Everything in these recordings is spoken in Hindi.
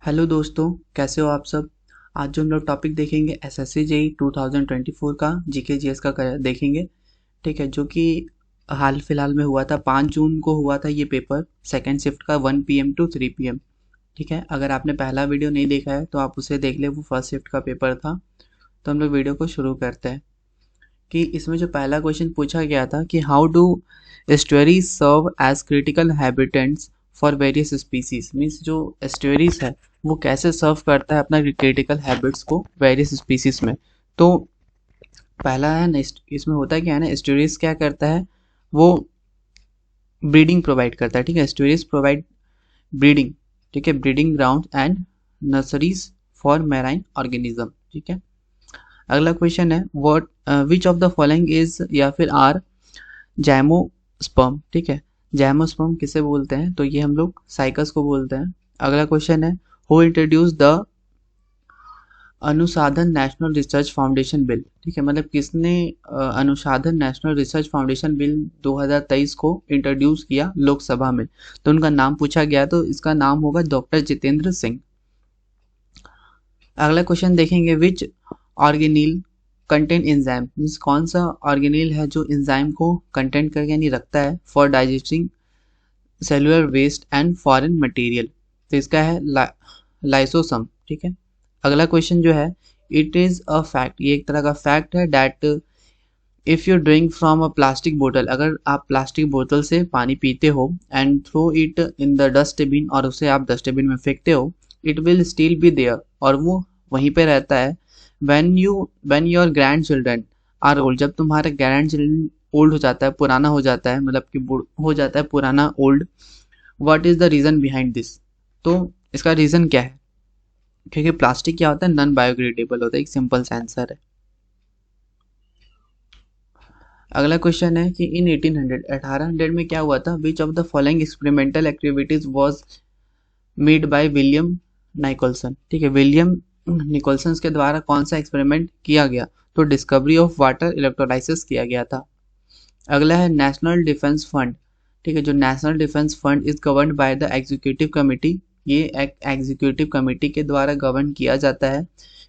हेलो दोस्तों, कैसे हो आप सब। आज जो हम लोग टॉपिक देखेंगे एसएससी जेई 2024 का जीके जीएस का देखेंगे। ठीक है, जो कि हाल फिलहाल में हुआ था। 5 जून को हुआ था ये पेपर, सेकंड शिफ्ट का 1 PM टू 3 PM। ठीक है, अगर आपने पहला वीडियो नहीं देखा है तो आप उसे देख ले, वो फर्स्ट शिफ्ट का पेपर था। तो हम लोग वीडियो को शुरू करते हैं कि इसमें जो पहला क्वेश्चन पूछा गया था कि how do estuaries serve as critical habitants for various species. Means जो एस्टुअरीज है वो कैसे सर्व करता है अपना क्रिटिकल हैबिट्स को वेरियस स्पीसीज में। तो पहला है ना, इसमें होता क्या है ना, एस्टुअरीज क्या करता है, वो ब्रीडिंग प्रोवाइड करता है। ठीक है, एस्टुअरीज प्रोवाइड ब्रीडिंग। ठीक है, breeding ground and nurseries for marine organism. ठीक है, अगला क्वेश्चन है what which of the following is या फिर आर जाइमोस्पर्म। ठीक है, जाइमोस्पर्म किसे बोलते हैं, तो ये हम लोग साइकस को बोलते हैं। अगला क्वेश्चन है who introduce the Anusandhan national research foundation bill. ठीक है, मतलब किसने Anusandhan national research foundation bill 2023 को इंट्रोड्यूस किया लोकसभा में। तो उनका नाम पूछा गया, तो इसका नाम होगा डॉक्टर जितेंद्र सिंह। अगला क्वेश्चन देखेंगे विच ऑर्गेनिल कंटेंट एंजाइम। मीन्स कौन सा ऑर्गेनिल है जो एंजाइम को कंटेंट करके यानी रखता है for digesting cellular waste and foreign material. तो इसका है लाइसोसम। ठीक है, अगला क्वेश्चन जो है इट इज अ फैक्ट, ये एक तरह का फैक्ट है that if you drink from a plastic बोतल, अगर आप प्लास्टिक बोतल से पानी पीते हो and throw it in the dustbin, और उसे आप डस्टबिन में फेंकते हो, it will still be there, और वो वहीं पे रहता है। when your grandchildren are old, जब तुम्हारे ग्रैंड चिल्ड्रन ओल्ड हो जाता है, पुराना हो जाता है, मतलब कि हो जाता है पुराना, old, what is the reason behind this. तो इसका रीजन क्या है, क्योंकि प्लास्टिक क्या होता है, नॉन बायोडिग्रेडेबल होता है। एक सिंपल सा आंसर है। अगला क्वेश्चन है कि इन 1800 में क्या हुआ था, which of the following experimental activities was made by William Nicholson. ठीक है, विलियम निकोलसन के द्वारा कौन सा एक्सपेरिमेंट किया गया, तो डिस्कवरी ऑफ वाटर इलेक्ट्रोलाइसिस किया गया था। अगला है नेशनल डिफेंस फंड। ठीक है, जो national defence fund is govern by the executive committee, ये एक एग्जीक्यूटिव कमेटी के द्वारा गवर्न किया जाता है।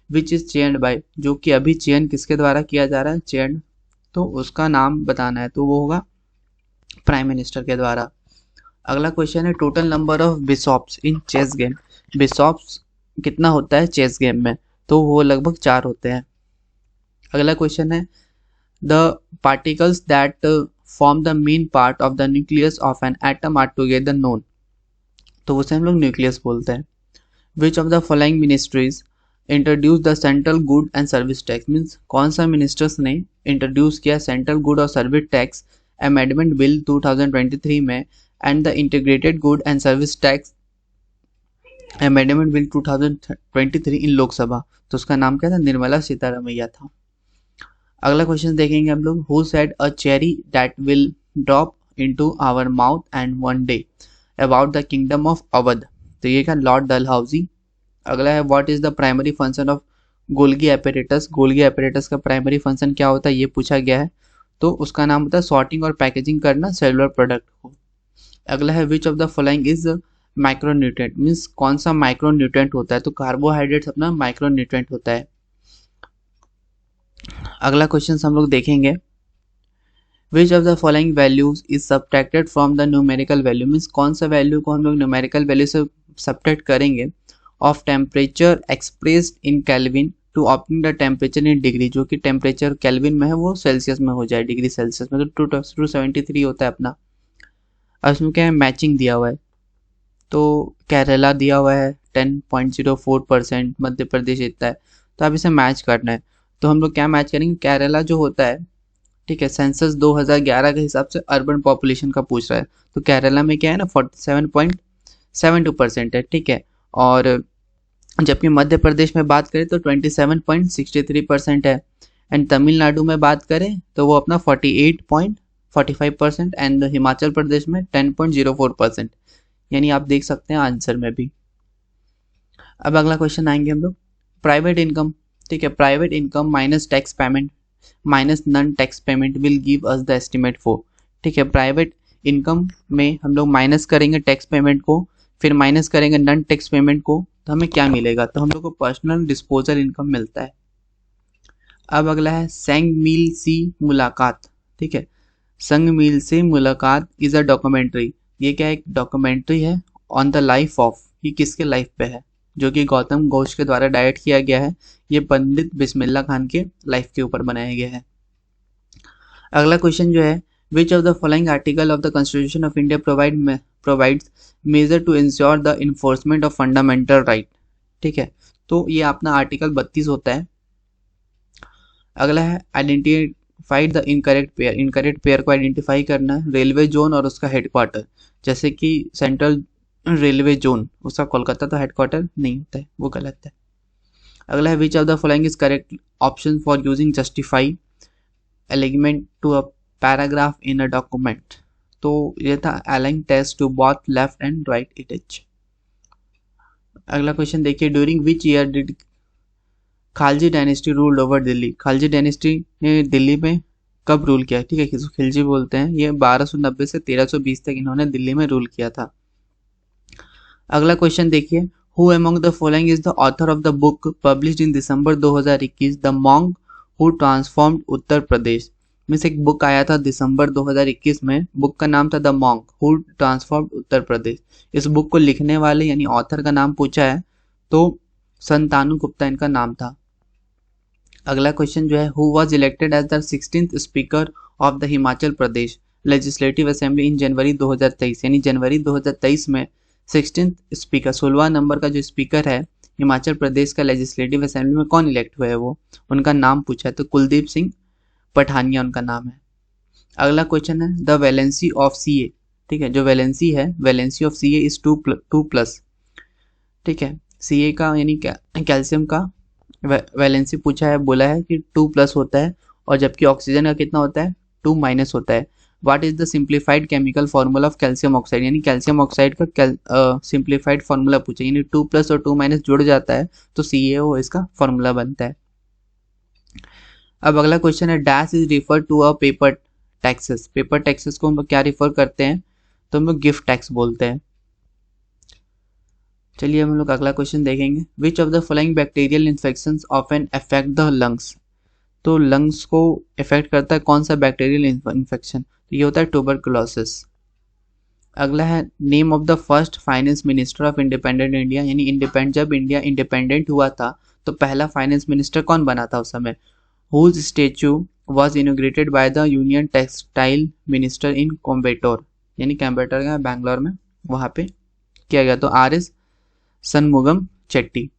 विच इज चेयर्ड बाय, जो कि अभी चयन किसके द्वारा किया जा रहा है, चेयर्ड, तो उसका नाम बताना है, तो वो होगा प्राइम मिनिस्टर के द्वारा। अगला क्वेश्चन है total number of bishops in chess game. Bishops कितना होता है चेस गेम में, तो वो लगभग 4 होते हैं। अगला क्वेश्चन है the particles that form the main part of the nucleus of an atom are together known, तो उसे हम लोग न्यूक्लियस बोलते हैं। Which of the following ministries introduce the central good and service tax. Means कौन सा मिनिस्टर्स ने इंट्रोड्यूस किया सेंट्रल गुड और सर्विस टैक्स अमेंडमेंट बिल 2023 में, and the integrated good and service tax amendment bill 2023 in Lok Sabha. तो उसका नाम क्या था, निर्मला सीतारमैया था। अगला क्वेश्चन देखेंगे हम लोग who said a cherry that will drop into our mouth and one day about the kingdom of Awadh. तो ये क्या, लॉर्ड डलहाउजी। अगला है what is the primary function of Golgi apparatus. Golgi apparatus का प्राइमरी फंक्शन क्या होता है, ये पूछा गया है, तो उसका नाम होता है सॉर्टिंग और पैकेजिंग करना सेलुलर प्रोडक्ट को। अगला है which of the following is micronutrient. Means कौन सा माइक्रोन्यूट्रिएंट होता है, तो कार्बोहाइड्रेट अपना माइक्रोन्यूट्रिएंट होता है। अगला क्वेश्चन हम लोग देखेंगे which of the following values is subtracted from the numerical value. Means कौन सा वैल्यू को हम लोग न्यूमेरिकल वैल्यू से सब्ट्रैक्ट करेंगे of temperature expressed in Kelvin to obtain the temperature in degree, जो कि टेम्परेचर केल्विन में है वो सेल्सियस में हो जाए, डिग्री सेल्सियस में, तो 273 होता है अपना। अब इसमें क्या है, मैचिंग दिया हुआ है, तो केरला दिया हुआ है 10.04%, मध्य प्रदेश इतना है, तो अब इसे मैच करना है। तो हम लोग क्या मैच करेंगे, केरला जो होता है, ठीक है, सेंसस 2011 के हिसाब से अर्बन पॉपुलेशन का पूछ रहा है, तो केरला में क्या है ना 47.72% है। ठीक है, और जबकि मध्य प्रदेश में बात करें तो 27.63% है, एंड तमिलनाडु में बात करें तो वो अपना 48.45% एंड हिमाचल प्रदेश में 10.04%। यानी आप देख सकते हैं आंसर में भी। अब अगला क्वेश्चन आएंगे हम लोग प्राइवेट इनकम। ठीक है, private income minus tax payment minus non tax payment will give us the estimate for. ठीक है, प्राइवेट इनकम में हम लोग माइनस करेंगे टैक्स पेमेंट को, फिर माइनस करेंगे नॉन टैक्स पेमेंट को, तो हमें क्या मिलेगा, तो हम लोग को पर्सनल डिस्पोजल इनकम मिलता है। अब अगला है संग मील सी मुलाकात, ठीक है, संग मील से मुलाकात इज अ डॉक्यूमेंट्री, ये क्या एक डॉक्यूमेंट्री है ऑन द लाइफ ऑफ, ये किसके लाइफ पे है, जो कि गौतम घोष के द्वारा डायरेक्ट किया गया है, ये पंडित बिस्मिल्लाह खान के लाइफ के ऊपर बनाया गया है। अगला क्वेश्चन जो है, which of the following article of the constitution of India provides measure to ensure the enforcement of fundamental right, ठीक है, तो ये अपना आर्टिकल 32 होता है। अगला है identified the incorrect pair, incorrect pair को आइडेंटिफाई करना है, रेलवे जोन और उसका हेडक्वार्टर, जैसे कि सेंट्रल रेलवे जोन उसका कोलकाता तो हेडक्वार्टर नहीं होता है, वो गलत है। अगला है which of the following is correct option for using justify alignment to a paragraph in a document, तो ये था align text to both left and right it is. अगला क्वेश्चन देखिए, during which year did Khalji dynasty ruled over Delhi, Khalji dynasty ने दिल्ली में कब रूल किया, ठीक है, किसको खिलजी बोलते हैं, ये 1290 से 1320 तक इन्होंने दिल्ली में रूल किया था। अगला क्वेश्चन देखिए, who among the following is the author of the book published in December 2021 the मॉन्ग who transformed Uttar Pradesh, means एक बुक आया था दिसंबर 2021 में, बुक का नाम था the मॉन्ग who transformed Uttar Pradesh. इस बुक को लिखने वाले यानी ऑथर का नाम पूछा है तो संतानु गुप्ता इनका नाम था। अगला क्वेश्चन जो है, who was elected as the 16th speaker of the Himachal Pradesh legislative assembly in January 2023, यानी जनवरी 2023 में 16th स्पीकर 16वां नंबर का जो स्पीकर है हिमाचल प्रदेश का लेजिस्लेटिव असेंबली में कौन इलेक्ट हुए हैं, वो उनका नाम पूछा है, तो कुलदीप सिंह पठानिया उनका नाम है। अगला क्वेश्चन है, द वैलेंसी ऑफ सीए, ठीक है, जो वैलेंसी है वैलेंसी ऑफ सीए इज 2+, ठीक है, सीए का यानी कैल्शियम का वैलेंसी पूछा है, बोला है कि 2+ होता है, और जबकि ऑक्सीजन का कितना होता है 2- होता है। What is the simplified chemical formula of calcium oxide, यानी कैल्शियम ऑक्साइड का सिंप्लीफाइड फार्मूला पूछा, यानी 2+ और 2- जुड़ जाता है तो CaO इसका फार्मूला बनता है। अब अगला क्वेश्चन है, dash is refer to a paper taxes, paper taxes को हम क्या रिफर करते हैं, तो हम लोग गिफ्ट टैक्स बोलते हैं। चलिए हम लोग अगला क्वेश्चन देखेंगे, which of the following bacterial infections often affect the lungs, तो लंग्स को इफेक्ट करता है कौन सा बैक्टीरियल इन्फेक्शन, तो ये होता है ट्यूबरकुलोसिस। अगला है, name of the first finance minister of independent India, यानी जब इंडिया इंडिपेंडेंट हुआ था तो पहला फाइनेंस मिनिस्टर कौन बना था उस समय, whose statue was inaugurated by the union textile minister in Coimbatore, यानी कोम्बेटोर का बैंगलोर में वहां पे किया गया, तो RS सनमुगम चेट्टी।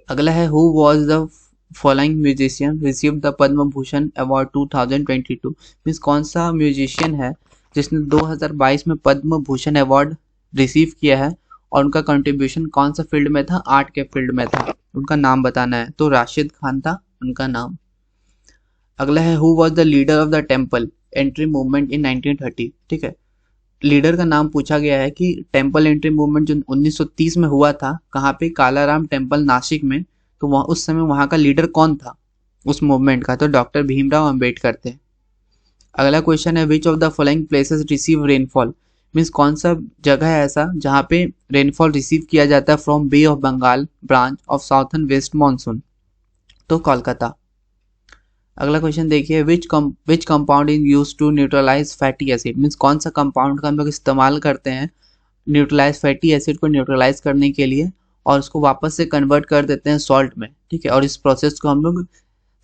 अगला है, who was the following musician receive the Padma Bhushan award 2022, means कौन सा म्यूजिशियन है जिसने 2022 में पद्म भूषण अवार्ड रिसीव किया है, और उनका कंट्रीब्यूशन कौन सा फील्ड में था, आर्ट के फील्ड में था, उनका नाम बताना है, तो राशिद खान था उनका नाम। अगला है, who was the leader of the temple entry movement in 1930, ठीक है, लीडर का नाम पूछा गया है कि टेम्पल एंट्री मूवमेंट जो 1930 में हुआ था, कहाँ पे, कालाराम टेम्पल नासिक में, तो वहाँ उस समय वहाँ का लीडर कौन था उस मूवमेंट का, तो डॉक्टर भीमराव अंबेडकर थे। अगला क्वेश्चन है, which of the following places receive rainfall, means कौन सा जगह है ऐसा जहाँ पे रेनफॉल रिसीव किया जाता है from bay of Bengal branch of southern west monsoon, तो कोलकाता। अगला क्वेश्चन देखिए, which compound is use to neutralize fatty acid, means कौन सा कंपाउंड का हम लोग इस्तेमाल करते हैं न्यूट्रलाइज फैटी एसिड को न्यूट्रलाइज करने के लिए, और उसको वापस से कन्वर्ट कर देते हैं सॉल्ट में, ठीक है, और इस प्रोसेस को हम लोग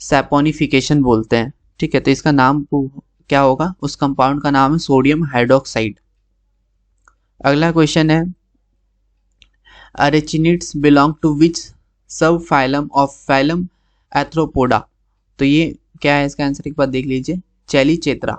सैपोनिफिकेशन बोलते हैं, ठीक है, तो इसका नाम क्या होगा, उस कंपाउंड का नाम है सोडियम हाइड्रोक्साइड। अगला क्वेश्चन है, अरेचिनिड्स बिलोंग टू विच सब फाइलम ऑफ फाइलम एथ्रोपोडा, तो ये क्या है, इसका आंसर एक बार देख लीजिए, चेलीचेत्रा।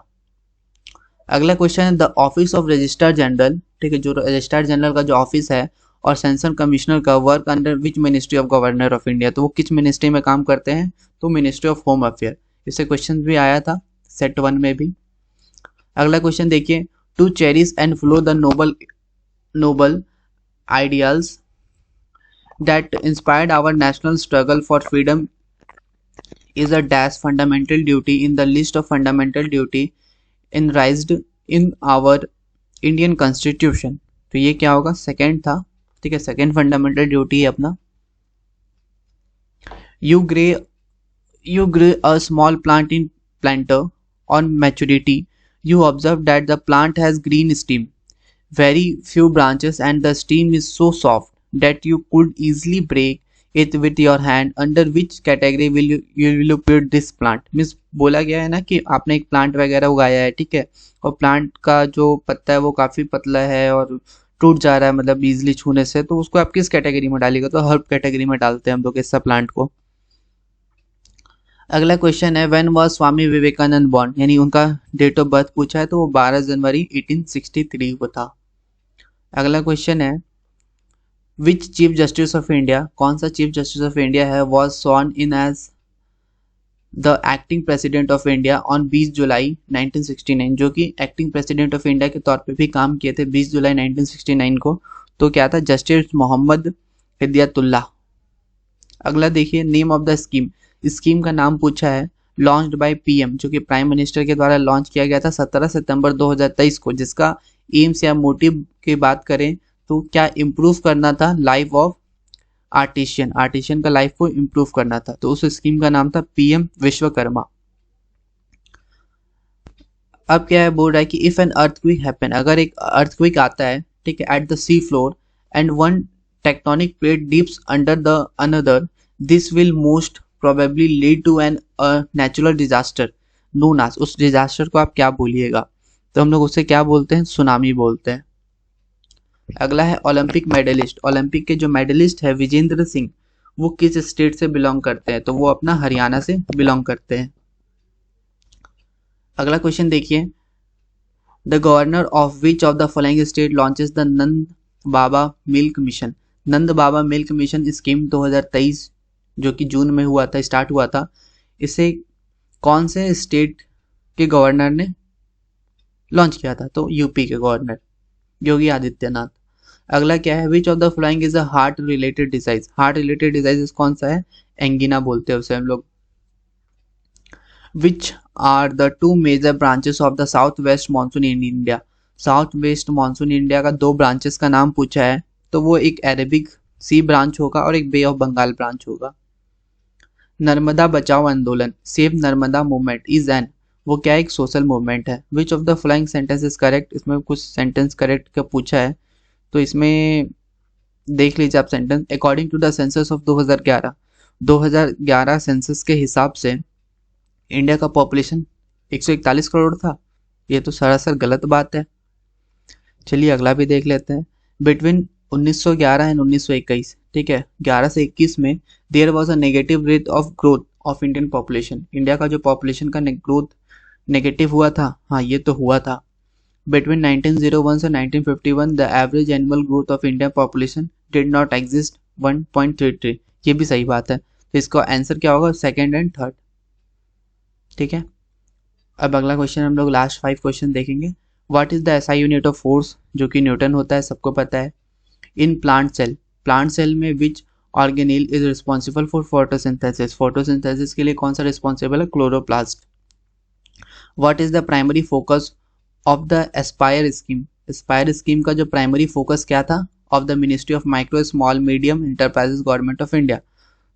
अगला क्वेश्चन है, the office of registrar general, ठीक है, जो रजिस्ट्रार जनरल का जो ऑफिस है और सेंसन कमिश्नर का work under which ministry of governor of India, तो वो किस मिनिस्ट्री में काम करते हैं, तो मिनिस्ट्री ऑफ होम अफेयर, इससे क्वेश्चन भी आया था सेट 1 में भी। अगला क्वेश्चन देखिए, to cherish and follow the noble ideals that inspired our national struggle for freedom is a dash fundamental duty in the list of fundamental duty enshrined in our Indian Constitution, तो ये क्या होगा, सेकेंड था, ठीक है, सेकेंड फंडामेंटल ड्यूटी है अपना। You grow a small plant in planter. On maturity, you observe that the plant has green stem, very few branches, and the stem is so soft that you could easily break it with your hand. Under which category will you put this plant? Means बोला गया है ना कि आपने एक प्लांट वगैरह उगाया है, ठीक है, और प्लांट का जो पत्ता है वो काफ़ी पतला है और टूट जा रहा है, मतलब इजिली छूने से, तो उसको आप किस कैटेगरी में डालिएगा? तो हर्ब कैटेगरी में डालते हैं हम लोग इस प्लांट को। अगला क्वेश्चन है when was Swami Vivekananda born, यानी उनका डेट ऑफ बर्थ पूछा है, तो वो 12 जनवरी 1863 को था। अगला क्वेश्चन है which chief justice of India, कौन सा चीफ जस्टिस ऑफ इंडिया है, was sworn in as the acting president of India on 20 July 1969, जो कि एक्टिंग प्रेसिडेंट ऑफ इंडिया के तौर पे भी काम किए थे 20 जुलाई 1969 को। तो क्या था, जस्टिस मोहम्मद हिदायतुल्लाह। अगला देखिए name of the scheme, scheme का नाम पूछा है, लॉन्च्ड बाय पीएम, जो कि प्राइम मिनिस्टर के द्वारा लॉन्च किया गया था 17 सितंबर 2023 को, जिसका एम्स या मोटिव की बात करें तो क्या इम्प्रूव करना था, लाइफ ऑफ आर्टिशियन का लाइफ को इम्प्रूव करना था। तो उस स्कीम का नाम था पीएम विश्वकर्मा। अब क्या है, बोल रहा है कि इफ एन अर्थक्वेक हैपन, अगर एक अर्थक्वेक आता है, ठीक है, at the sea floor and one tectonic plate dips under the another, this will most probably lead to an natural disaster known as, उस डिजास्टर को आप क्या बोलिएगा? तो हम लोग उससे क्या बोलते हैं, सुनामी बोलते हैं। अगला है ओलंपिक मेडलिस्ट, ओलंपिक के जो मेडलिस्ट है विजेंद्र सिंह, वो किस स्टेट से बिलोंग करते हैं? तो वो अपना हरियाणा से बिलोंग करते हैं। अगला क्वेश्चन देखिए, the governor of which of the following state launches the Nand Baba milk mission, Nand Baba milk mission scheme 2023 जो कि जून में हुआ था, स्टार्ट हुआ था, इसे कौन से स्टेट के गवर्नर ने लॉन्च किया था? तो यूपी के गवर्नर योगी आदित्यनाथ। अगला क्या है, which of the following is a heart related disease, heart related disease कौन सा है, एंगिना बोलते हैं उसे हम लोग। Which are the two major branches of the south west monsoon in India, south west monsoon India का दो ब्रांचेस का नाम पूछा है, तो वो एक अरेबिक सी ब्रांच होगा और एक बे ऑफ बंगाल ब्रांच होगा। नर्मदा बचाओ आंदोलन, save Narmada movement is an, वो क्या एक सोशल मूवमेंट है। Which of the flying sentence is correct, इसमें कुछ सेंटेंस करेक्ट का पूछा है, तो इसमें देख लीजिए आप sentence. According to the census of 2011 census के हिसाब से इंडिया का पॉपुलेशन 141 करोड़ था, ये तो सरासर गलत बात है। चलिए अगला भी देख लेते हैं। बिटवीन 1911 एंड 1921, ठीक है, 11 से 21 में there was a negative rate of growth of Indian population, India का जो पॉपुलेशन का ग्रोथ नेगेटिव हुआ था, हाँ ये तो हुआ था। बिटवीन 1901 से 1951 the average annual growth of Indian population did not exist 1.33, ये भी सही बात है। तो इसका आंसर क्या होगा, सेकेंड एंड थर्ड, ठीक है। अब अगला क्वेश्चन हम लोग लास्ट 5 क्वेश्चन देखेंगे। What is the SI unit of force, जो कि न्यूटन होता है, सबको पता है। इन प्लांट सेल में which organelle is responsible for photosynthesis, photosynthesis के लिए कौन सा रिस्पॉन्सिबल है, chloroplast. What is the primary focus of the ASPIRE scheme, ASPIRE scheme का जो प्राइमरी फोकस क्या था, of the ministry of micro small medium enterprises government of India.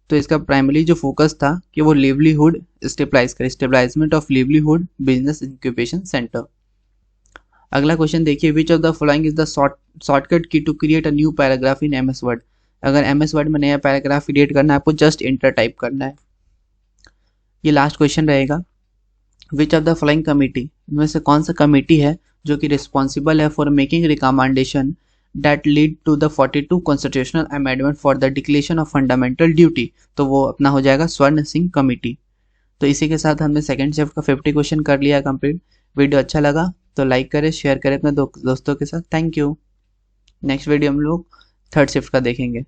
तो इसका प्राइमरी जो फोकस था कि वो लिवलीहुड स्टेबलाइज करे, stabilisation of livelihood business incubation centre. अगला क्वेश्चन देखिए, which of the following is the shortcut key to create a new paragraph in MS Word. अगर एमएस वर्ड में नया पैराग्राफ क्रिएट करना है, आपको जस्ट इंटर टाइप करना है। ये लास्ट क्वेश्चन रहेगा। विच ऑफ द फॉलोइंग कमिटी, इनमें से कौन सा कमिटी है जो कि रिस्पॉन्सिबल है for making recommendation that lead to the 42 constitutional amendment for the declaration of fundamental duty, तो वो अपना हो जाएगा स्वर्ण सिंह कमेटी। तो इसी के साथ हमने सेकंड शिफ्ट का 50 क्वेश्चन कर लिया कंप्लीट। वीडियो अच्छा लगा तो लाइक करें, शेयर करें अपने दोस्तों के साथ। Thank you. नेक्स्ट वीडियो हम लोग थर्ड शिफ्ट का देखेंगे।